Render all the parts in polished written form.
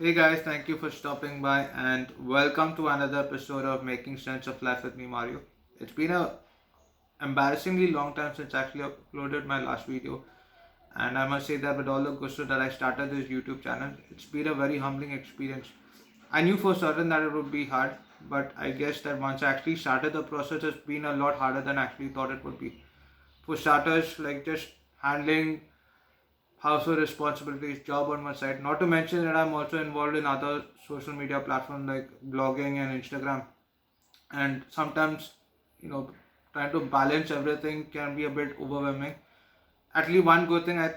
Hey guys, thank you for stopping by and welcome to another episode of Making Sense of Life with me, Mario. It's been a embarrassingly long time since I actually uploaded my last video, and I must say that with all the gusto that I started this YouTube channel, it's been a very humbling experience. I knew for certain that it would be hard, but I guess that once I actually started the process, it's been a lot harder than I actually thought it would be. For starters, like just handling household responsibilities, job on my side. Not to mention that I'm also involved in other social media platforms like blogging and Instagram. And sometimes, you know, trying to balance everything can be a bit overwhelming. At least one good thing I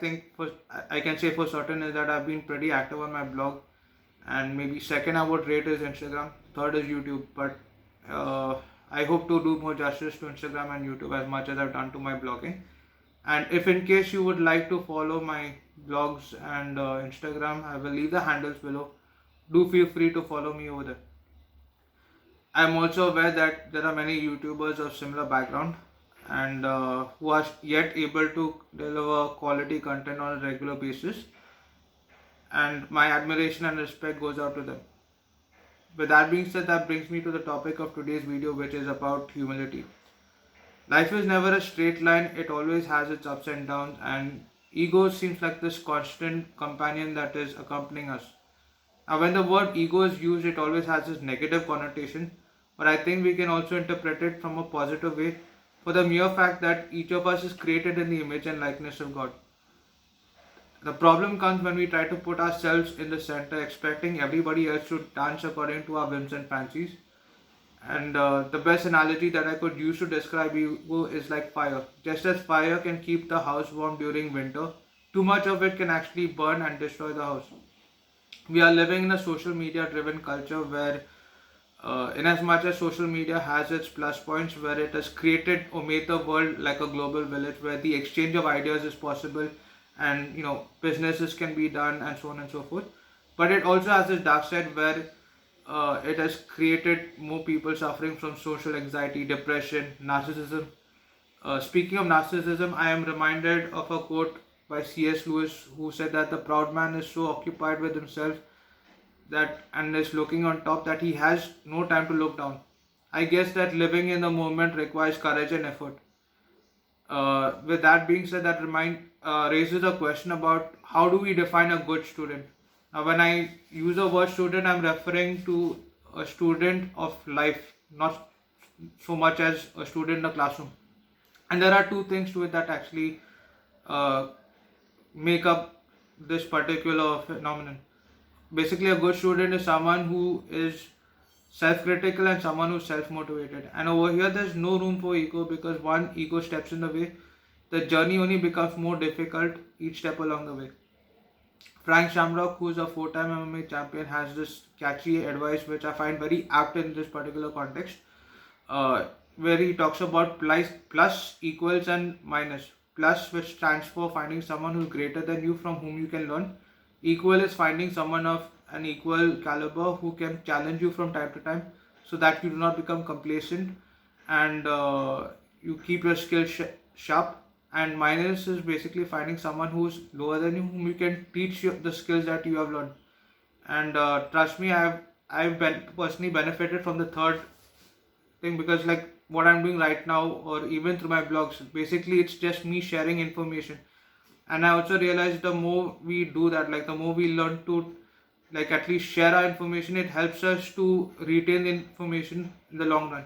can say for certain is that I've been pretty active on my blog, and maybe second I would rate is Instagram, third is YouTube. But uh, I hope to do more justice to Instagram and YouTube as much as I've done to my blogging. And if in case you would like to follow my blogs and Instagram, I will leave the handles below. Do feel free to follow me over there. I'm also aware that there are many YouTubers of similar background and who are yet able to deliver quality content on a regular basis. And my admiration and respect goes out to them. With that being said, that brings me to the topic of today's video, which is about humility. Life is never a straight line, it always has its ups and downs, and ego seems like this constant companion that is accompanying us. Now, when the word ego is used, it always has this negative connotation, but I think we can also interpret it from a positive way for the mere fact that each of us is created in the image and likeness of God. The problem comes when we try to put ourselves in the center, expecting everybody else to dance according to our whims and fancies. And the best analogy that I could use to describe ego is like fire. Just as fire can keep the house warm during winter, too much of it can actually burn and destroy the house. We are living in a social media driven culture where, in as much as social media has its plus points, where it has created or made the world like a global village where the exchange of ideas is possible and businesses can be done and so on and so forth. But it also has this dark side where it has created more people suffering from social anxiety, depression, narcissism. Speaking of narcissism, I am reminded of a quote by C.S. Lewis who said that the proud man is so occupied with himself that and is looking on top that he has no time to look down. I guess that living in the moment requires courage and effort. With that being said, that raises a question about how do we define a good student. Now, when I use the word student, I'm referring to a student of life, not so much as a student in a classroom. And there are two things to it that actually uh, make up this particular phenomenon. Basically, a good student is someone who is self-critical and someone who's self-motivated. And over here, there's no room for ego because one ego steps in the way, the journey only becomes more difficult each step along the way. Frank Shamrock, who's a four-time MMA champion, has this catchy advice which I find very apt in this particular context, where he talks about plus equals and minus. Plus, which stands for finding someone who's greater than you from whom you can learn. Equal is finding someone of an equal caliber who can challenge you from time to time so that you do not become complacent and you keep your skills sharp. And minus is basically finding someone who's lower than you whom you can teach you the skills that you have learned. And trust me, personally benefited from the third thing because like what I'm doing right now or even through my blogs, basically it's just me sharing information. And I also realized the more we do that, like the more we learn to like at least share our information, it helps us to retain the information in the long run.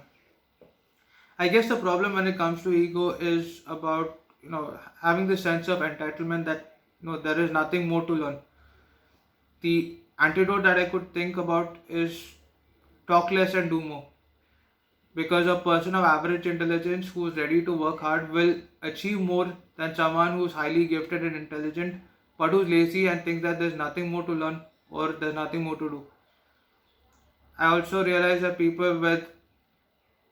I guess the problem when it comes to ego is about having the sense of entitlement that there is nothing more to learn. The antidote that I could think about is talk less and do more. Because a person of average intelligence who is ready to work hard will achieve more than someone who's highly gifted and intelligent but who's lazy and thinks that there's nothing more to learn or there's nothing more to do. I also realize that people with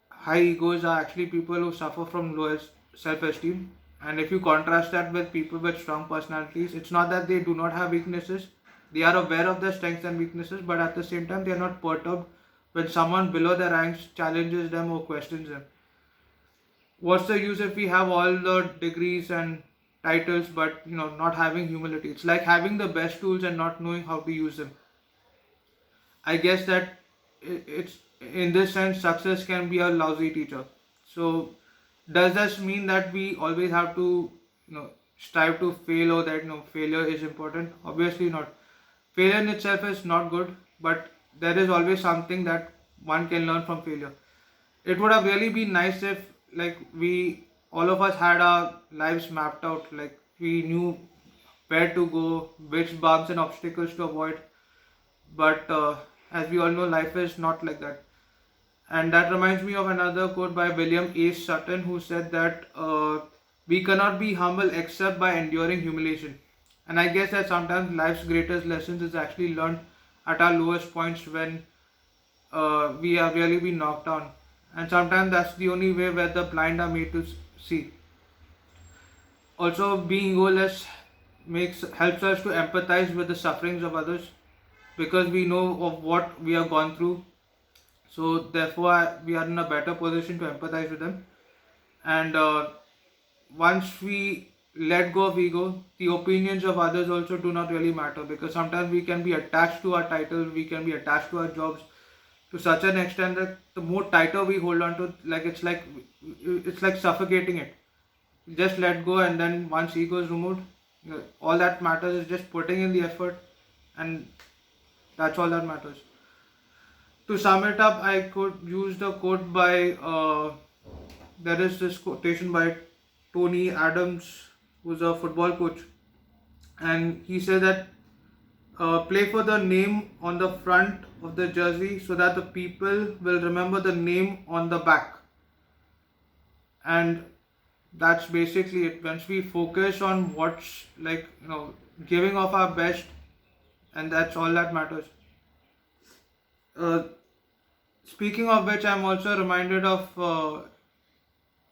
high egos are actually people who suffer from low self-esteem. And if you contrast that with people with strong personalities, it's not that they do not have weaknesses. They are aware of their strengths and weaknesses, but at the same time, they are not perturbed when someone below their ranks challenges them or questions them. What's the use if we have all the degrees and titles, but not having humility? It's like having the best tools and not knowing how to use them. I guess that it's in this sense success can be a lousy teacher. So does this mean that we always have to strive to fail, or that failure is important? Obviously not. Failure in itself is not good, but there is always something that one can learn from failure. It would have really been nice if like we all of us had our lives mapped out, like we knew where to go, which bumps and obstacles to avoid. But as we all know, life is not like that. And that reminds me of another quote by William A. Sutton, who said that we cannot be humble except by enduring humiliation. And I guess that sometimes life's greatest lessons is actually learned at our lowest points, when we have really been knocked down. And sometimes that's the only way where the blind are made to see. Also, being egoless helps us to empathize with the sufferings of others, because we know of what we have gone through. So therefore, we are in a better position to empathize with them. And once we let go of ego, the opinions of others also do not really matter, because sometimes we can be attached to our title, we can be attached to our jobs to such an extent that the more tighter we hold on to, like it's like suffocating it. Just let go, and then once ego is removed, all that matters is just putting in the effort, and that's all that matters. To sum it up, I could use the quote by there is this quotation by Tony Adams, who's a football coach, and he said that play for the name on the front of the jersey so that the people will remember the name on the back. And that's basically it. Once we focus on what's giving of our best, and that's all that matters. Uh, Speaking of which, I'm also reminded of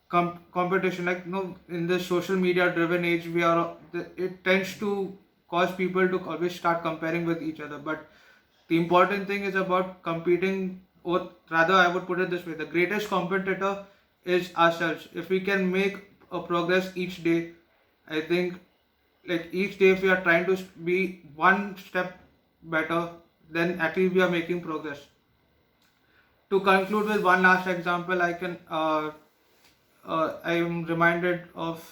competition. Like in this social media driven age, it tends to cause people to always start comparing with each other. But the important thing is about competing, or rather, I would put it this way: the greatest competitor is ourselves. If we can make a progress each day, I think, like each day, if we are trying to be one step better, then at least we are making progress. To conclude with one last example, I am reminded of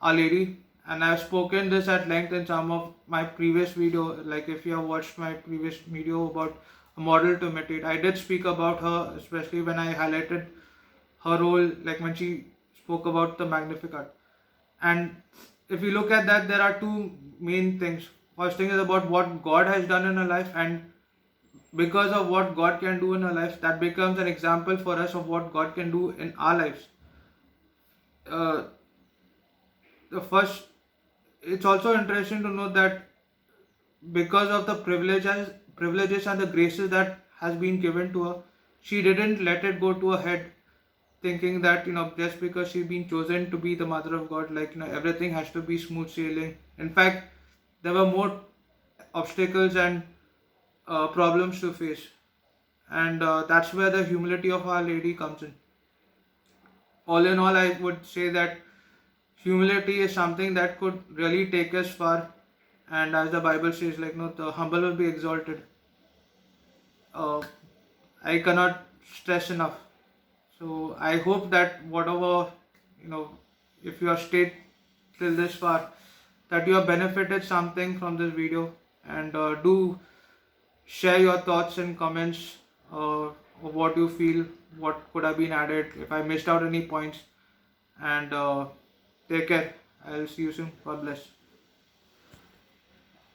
Our Lady, and I've spoken this at length in some of my previous video. Like if you have watched my previous video about a model to imitate, I did speak about her, especially when I highlighted her role, like when she spoke about the Magnificat. And if you look at that, there are two main things. First thing is about what God has done in her life, and because of what God can do in our lives, that becomes an example for us of what God can do in our lives. Uh, the first, it's also interesting to know that because of the privileges and the graces that has been given to her, she didn't let it go to her head, thinking that just because she's been chosen to be the mother of God, everything has to be smooth sailing. In fact, there were more obstacles and problems to face, and that's where the humility of Our Lady comes in. All in all, I would say that humility is something that could really take us far, and as the Bible says, the humble will be exalted. uh, I cannot stress enough. So I hope that whatever, you know if you have stayed till this far, that you have benefited something from this video, and do share your thoughts and comments of what you feel, what could have been added, if I missed out any points. And take care. I'll see you soon. God bless.